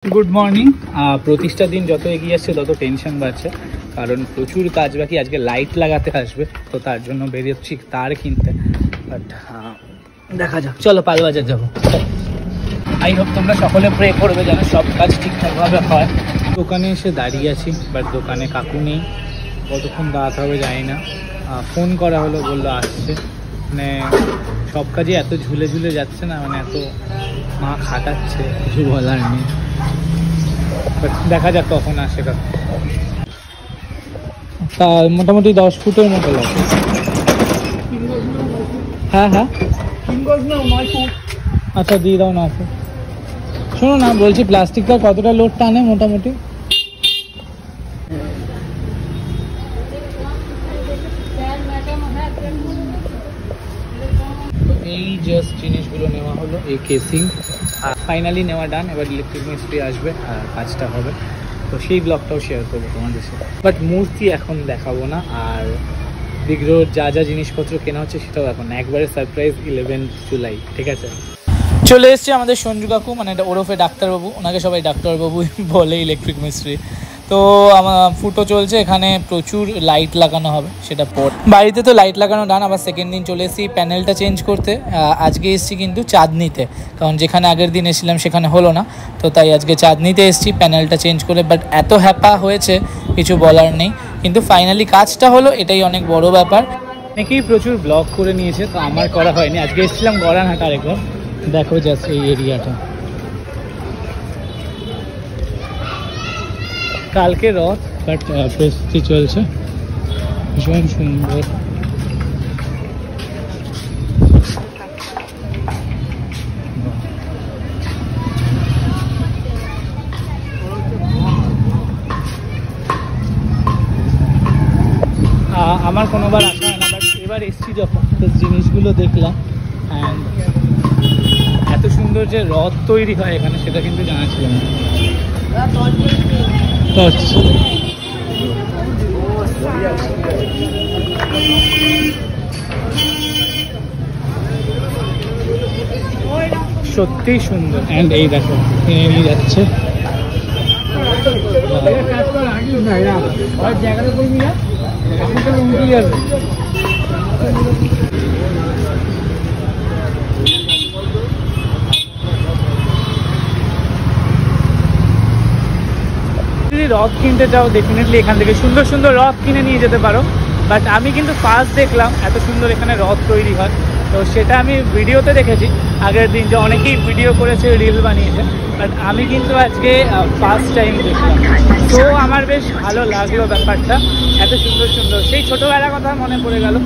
Good morning. প্রতিষ্ঠা দিন যত এগিয়ে আসছে তত টেনশন বাড়ছে, কারণ প্রচুর কাজ বাকি। আজকে লাইট লাগাতে আসবে, তো তার জন্য বেরিয়েছি তার কিনতে। বাট দেখা যাক, চলো পাল বাজার যাবো। আই হোপ তোমরা সকলে প্রে করবে যেন সব কাজ ঠিকঠাকভাবে হয়। দোকানে এসে দাঁড়িয়ে আছি, বাট দোকানে কাকু নেই। কতক্ষণ দাঁড়াতে হবে জানি না। ফোন করা হলো, বললো আসছে। মানে সব কাজে এত ঝুলে ঝুলে যাচ্ছে না, মানে এত মা খাটাচ্ছে, কিছু বলার নেই। বাট দেখা যাক কখন আসে কাকু। তা মোটামুটি 10 ফুটের মতো লাগে। হ্যাঁ হ্যাঁ, আচ্ছা দিয়ে দাও না। শোনো না, বলছি প্লাস্টিকটা কতটা লোড টানে মোটামুটি? এই জাস্ট জিনিসগুলো নেওয়া হলো, এই কেসিং আর ফাইনালি নেওয়া ডান। এবার ইলেকট্রিক মিস্ত্রি আসবে আর কাজটা হবে, তো সেই ব্লগটাও শেয়ার করবো তোমাদের সাথে। বাট মূর্তি এখন দেখাবো না, আর বিগ্রহর যা যা জিনিসপত্র কেনা হচ্ছে সেটাও এখন একবারে সারপ্রাইজ 11 জুলাই। ঠিক আছে, চলে এসছে আমাদের সঞ্জু কাকু, মানে এটা ওরফে ডাক্তারবাবু। ওনাকে সবাই ডাক্তারবাবু বলে, ইলেকট্রিক মিস্ত্রি। তো আমার ফুটো চলছে, এখানে প্রচুর লাইট লাগানো হবে, সেটা পর। বাড়িতে তো লাইট লাগানো ডান, আবার সেকেন্ড দিন চলে এসেছি প্যানেলটা চেঞ্জ করতে। আজকে এসেছি কিন্তু চাঁদনিতে, কারণ যেখানে আগের দিন এসেছিলাম সেখানে হলো না, তো তাই আজকে চাঁদনিতে এসেছি প্যানেলটা চেঞ্জ করে। বাট এত হ্যাপা হয়েছে কিছু বলার নেই, কিন্তু ফাইনালি কাজটা হলো, এটাই অনেক বড় ব্যাপার। অনেকেই প্রচুর ব্লগ করে নিয়েছে, তো আমার করা হয়নি। আজকে এসেছিলাম গড়ানহাট আরেকবার। দেখো জাস্ট এই এরিয়াটা, কালকে রথ, বাট প্রস্তুতি চলছে, ভীষণ সুন্দর। আমার কোনোবার আসা হয় না, বাট এবার এসছি যখন জিনিসগুলো দেখলাম, অ্যান্ড এত সুন্দর যে রথ তৈরি হয় এখানে, সেটা কিন্তু জানা ছিল না। সত্যি সুন্দর। অ্যান্ড এই দেখো নিয়ে যাচ্ছে, যদি রথ কিনতে চাও ডেফিনেটলি এখান থেকে সুন্দর সুন্দর রথ কিনে নিয়ে যেতে পারো। বাট আমি কিন্তু ফার্স্ট দেখলাম এত সুন্দর এখানে রথ তৈরি হয়, তো সেটা আমি ভিডিওতে দেখেছি আগের দিন, যে অনেকেই ভিডিও করেছে, রিল বানিয়েছে। বাট আমি কিন্তু আজকে ফার্স্ট টাইম দেখলাম, তো আমার বেশ ভালো লাগলো ব্যাপারটা। এত সুন্দর সুন্দর, সেই ছোটোবেলার কথা মনে পড়ে গেল।